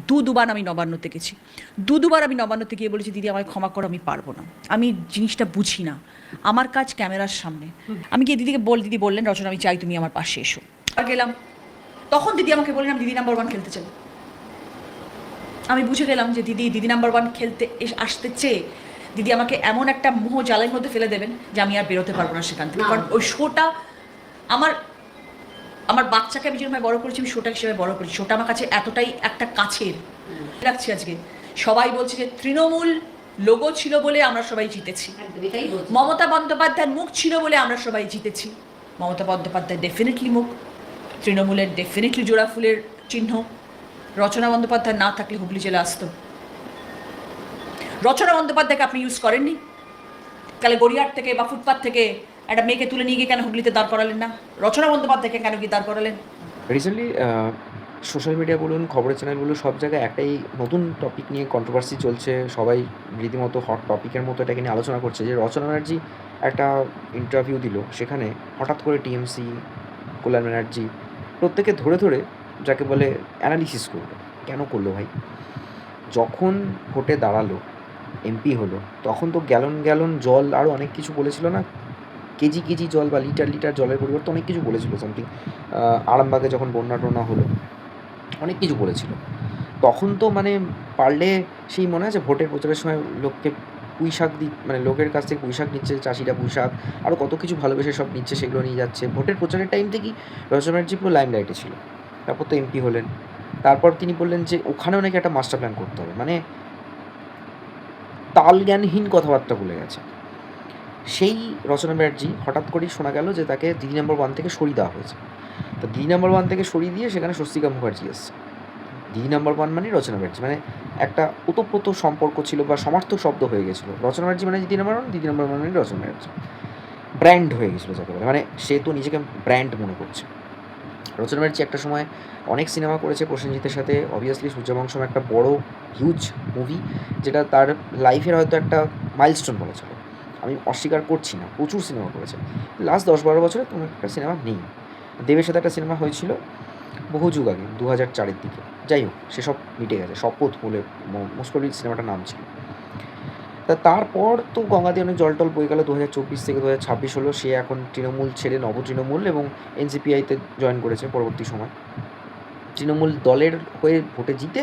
দুবার আমি নবান্নতে গেছি, দুবার আমি নবান্নতে গিয়ে বলেছি দিদি আমায় ক্ষমা করো, আমি পারবো না, আমি জিনিসটা বুঝি না, আমার কাজ ক্যামেরার সামনে। আমি গিয়ে দিদিকে দিদি বললেন রচনা আমি চাই তুমি আমার পাশে এসো। আর গেলাম, তখন দিদি আমাকে বললেন আমি দিদি নাম্বার 1 খেলতে চাই। আমি বুঝে গেলাম যে দিদি নাম্বার 1 খেলতে আসতে চেয়ে দিদি আমাকে এমন একটা মোহ জ্বালের মধ্যে ফেলে দেবেন যে আমি আর বেরোতে পারবো না সেখান থেকে। কারণ ওই শোটা আমার আমার বাচ্চাকে আমি যেরকম বড় করেছি আমি শোটা হিসেবে বড় করেছি, শোটা আমার কাছে এতটাই একটা কাছের রাখছি। আজকে সবাই বলছে যে তৃণমূল লোগো ছিল বলে আমরা সবাই জিতেছি, মমতা বন্দ্যোপাধ্যায়ের মুখ ছিল বলে আমরা সবাই জিতেছি। মমতা বন্দ্যোপাধ্যায় ডেফিনেটলি মুখ, তৃণমূলের ডেফিনেটলি জোড়া ফুলের চিহ্ন। রচনা বন্দ্যোপাধ্যায় না থাকলে হুগলি জেলা আসতো। রচনা বন্দ্যোপাধ্যায়কে আপনি ইউজ করেননি, তাহলে গড়িয়াহাট থেকে বা ফুটপাথ থেকে একটা মেয়েকে তুলে নিয়ে গিয়ে কেন হুগলিতে দাঁড় করালেন না? রচনা বন্দ্যোপাধ্যায়কে কেন কি দাঁড় করালেন? রিসেন্টলি সোশ্যাল মিডিয়া বলুন, খবরের চ্যানেল বলুন, সব জায়গায় একটাই নতুন টপিক নিয়ে কন্ট্রোভার্সি চলছে। সবাই রীতিমতো হট টপিকের মতো এটাকে নিয়ে আলোচনা করছে যে রচনা ব্যানার্জি একটা ইন্টারভিউ দিল, সেখানে হঠাৎ করে টিএমসি, কল্যাণ ব্যানার্জি প্রত্যেকে ধরে ধরে যাকে বলে অ্যানালিসিস করলো। কেন করলো ভাই? যখন ভোটে দাঁড়ালো, এমপি হলো, তখন তো গ্যালন গ্যালন জল আরও অনেক কিছু বলেছিল না? কেজি কেজি জল বা লিটার লিটার জলের পরিবর্তে অনেক কিছু বলেছিল সামথিং। আরামবাগে যখন বন্যা টন্যা হলো অনেক কিছু বলেছিল। তখন তো মানে পারলে সেই মনে আছে ভোটের প্রচারের সময় লোককে পুঁই শাক মানে লোকের কাছ থেকে পুঁই শাক নিচ্ছে, চাষিরা পুঁই শাক আরও কত কিছু ভালোবেসে সব নিচ্ছে, সেগুলো নিয়ে যাচ্ছে। ভোটের প্রচারের টাইম থেকেই রচনা ব্যানার্জি পুরো লাইমলাইটে ছিল। তারপর তো এমপি হলেন, তারপর তিনি বললেন যে ওখানেও নাকি একটা মাস্টার প্ল্যান করতে হবে, মানে তালজ্ঞানহীন কথাবার্তা বলে গেছে। সেই রচনা ব্যানার্জি হঠাৎ করেই শোনা গেল যে তাকে দিদি নাম্বার 1 থেকে সরিয়ে দেওয়া হয়েছে। তো দিদি নাম্বার 1 থেকে সরিয়ে দিয়ে সেখানে স্বস্তিকা মুখার্জি এসছে। দিদি নাম্বার 1 মানে রচনা ব্যানার্জি, মানে একটা ওতপ্রোত সম্পর্ক ছিল বা সমার্থক শব্দ হয়ে গেছিলো। রচনা ব্যানার্জি মানে দিদি নাম্বার 1, দিদি নাম্বার 1 মানে রচনা ব্যানার্জি। ব্র্যান্ড হয়ে গেছিলো যাকে বলে, মানে সে তো নিজেকে ব্র্যান্ড মনে করছে। রচনা ব্যানার্জি একটা সময় অনেক সিনেমা করেছে প্রসেনজিতের সাথে, অবভিয়াসলি সূর্যবংশম একটা বড় হিউজ মুভি, যেটা তার লাইফের হয়তো একটা মাইলস্টোন বলা চলে। আমি অস্বীকার করছি না, প্রচুর সিনেমা করেছে। লাস্ট 10-12 বছরে কোনো একটা সিনেমা নেই। দেবের সাথে একটা সিনেমা হয়েছিল বহু যুগ আগে, 2004-এর দিকে। যাই হোক, সেসব মিটে গেছে। শপথ বলে মোস্ট প্রবলি সিনেমাটার নাম ছিল। তারপর তো গঙ্গাতে অনেক জল টল বয়ে গেল। 2024 থেকে 2026 হলো, সে এখন তৃণমূল ছেড়ে নবতৃণমূল এবং এনসিপিআইতে জয়েন করেছে পরবর্তী সময়। তৃণমূল দলের হয়ে ভোটে জিতে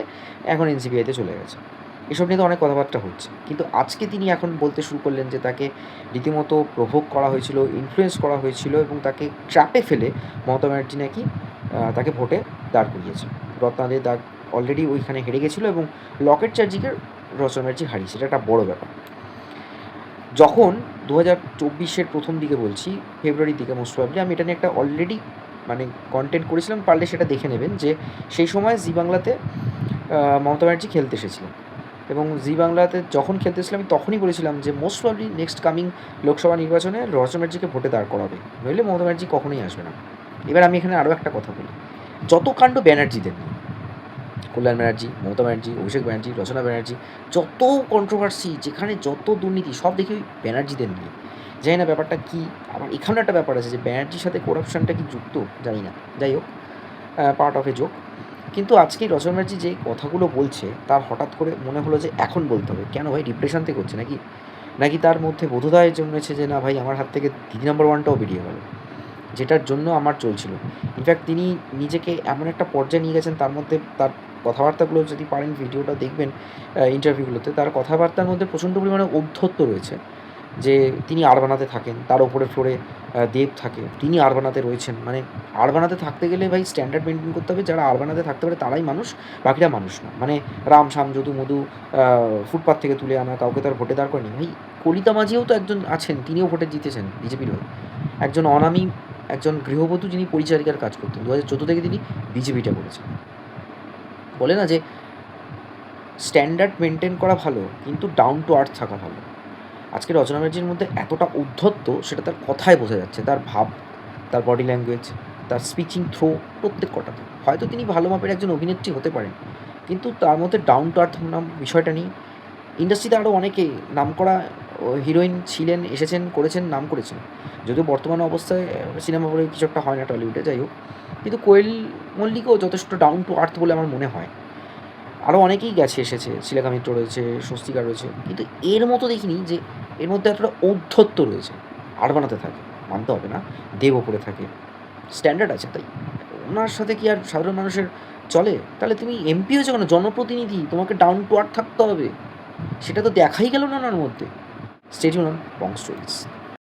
এখন এনসিপিআইতে চলে গেছে। এসব নিয়ে তো অনেক কথাবার্তা হচ্ছে, কিন্তু আজকে তিনি এখন বলতে শুরু করলেন যে তাকে রীতিমতো প্রভোগ করা হয়েছিল, ইনফ্লুয়েন্স করা হয়েছিল এবং তাকে ট্র্যাপে ফেলে মমতা ব্যানার্জি নাকি তাকে ভোটে দাঁড় করিয়েছে। রত্নাদের দাগ অলরেডি ওইখানে হেরে গেছিলো এবং লকেট চ্যাটার্জিকে রচনা ব্যানার্জি হারিয়েছে। এটা একটা বড় ব্যাপার। যখন 2024-এর প্রথম দিকে বলছি, ফেব্রুয়ারির দিকে মোস্ট প্রবাবলি, আমি এটা নিয়ে একটা অলরেডি মানে কন্টেন্ট করেছিলাম, পারলে সেটা দেখে নেবেন, যে সেই সময় জি বাংলাতে মমতা ব্যানার্জি খেলতে এসেছিলেন এবং জি বাংলাতে যখন খেলতে এসেছিলাম আমি তখনই বলেছিলাম যে most probably next coming Lok Sabha নির্বাচনে রচনা ব্যানার্জিকে ভোটে দাঁড় করাবে, নইলে মমতা ব্যানার্জি কখনোই আসবে না। এবার আমি এখানে আরও একটা কথা বলি, যত কাণ্ড ব্যানার্জিদের নিয়ে, কল্যাণ ব্যানার্জি, মমতা ব্যানার্জি, অভিষেক ব্যানার্জি, রচনা ব্যানার্জি, যত কন্ট্রোভার্সি, যেখানে যত দুর্নীতি, সব দেখি ওই ব্যানার্জিদের নিয়ে। জানি না ব্যাপারটা কী। আবার এখানেও একটা ব্যাপার আছে যে ব্যানার্জির সাথে করাপশানটা কি যুক্ত জানি না, যাই হোক, পার্ট অফ এ জোক। কিন্তু আজকে রচনা ব্যানার্জি যে কথাগুলো বলছে তার হঠাৎ করে মনে হলো যে এখন বলতে হবে। কেন ভাই? ডিপ্রেশন থেকে হচ্ছে নাকি? নাকি তার মধ্যে বোধোদয় জন্মেছে যে না ভাই, আমার হাত থেকে দিদি নাম্বার 1টাও বেরিয়ে গেল, যেটার জন্য আমার চলছিল। ইনফ্যাক্ট তিনি নিজেকে এমন একটা পর্যায়ে নিয়ে গেছেন, তার মধ্যে তার কথাবার্তাগুলো যদি পারেন ভিডিওটা দেখবেন, ইন্টারভিউগুলোতে তার কথাবার্তার মধ্যে প্রচণ্ড পরিমাণে ঔদ্ধত্য রয়েছে। যে তিনি আরবানাতে থাকেন, তার ওপরের ফ্লোরে দেব থাকে, তিনি আরবানাতে রয়েছেন। মানে আরবানাতে থাকতে গেলে ভাই স্ট্যান্ডার্ড মেনটেন করতে হবে। যারা আরবানাতে থাকতে পারে তারাই মানুষ, বাকিরা মানুষ না। মানে রাম শাম যদু মধু ফুটপাথ থেকে তুলে আনা কাউকে তার ভোটে দাঁড় করেনি ভাই। কলিতা মাঝিও তো একজন আছেন, তিনিও ভোটে জিতেছেন বিজেপির হয়ে। একজন অনামী, একজন গৃহবধূ যিনি পরিচারিকার কাজ করতেন, 2014 থেকে তিনি বিজেপিটা করেছেন। বলে না যে স্ট্যান্ডার্ড মেনটেন করা ভালো, কিন্তু ডাউন টু আর্থ থাকা ভালো। আজকে রচনা ব্যানার্জির মধ্যে এতটা উদ্ধত্ত, সেটা তার কথায় বোঝা যাচ্ছে, তার ভাব, তার বডি ল্যাঙ্গুয়েজ, তার স্পিচিং থ্রো, প্রত্যেক কটাতে। হয়তো তিনি ভালো মাপের একজন অভিনেত্রী হতে পারেন, কিন্তু তার মধ্যে ডাউন টু আর্থ নাম বিষয়টা নেই। ইন্ডাস্ট্রিতে আরও অনেকে নামকরা হিরোইন ছিলেন, এসেছেন, করেছেন, নাম করেছেন। যদিও বর্তমান অবস্থায় সিনেমা বলে কিছু একটা হয় না টলিউডে, যাই হোক, কিন্তু কোয়েল মল্লিকও যথেষ্ট ডাউন টু আর্থ বলে আমার মনে হয়। আরও অনেকেই গেছে এসেছে, শিলাকা মিত্র রয়েছে, স্বস্তিকা রয়েছে, কিন্তু এর মতো দেখিনি যে এর মধ্যে এতটা ঔদ্ধত্য রয়েছে। আরবানাতে থাকে, মানতে হবে না, দেব ওপরে থাকে, স্ট্যান্ডার্ড আছে। তাই ওনার সাথে কি আর সাধারণ মানুষের চলে? তাহলে তুমি এমপি হয়েছো কেন? জনপ্রতিনিধি, তোমাকে ডাউন টু আর্থ থাকতে হবে। সেটা তো দেখাই গেল না ওনার মধ্যে। Stay tune on Bong stories.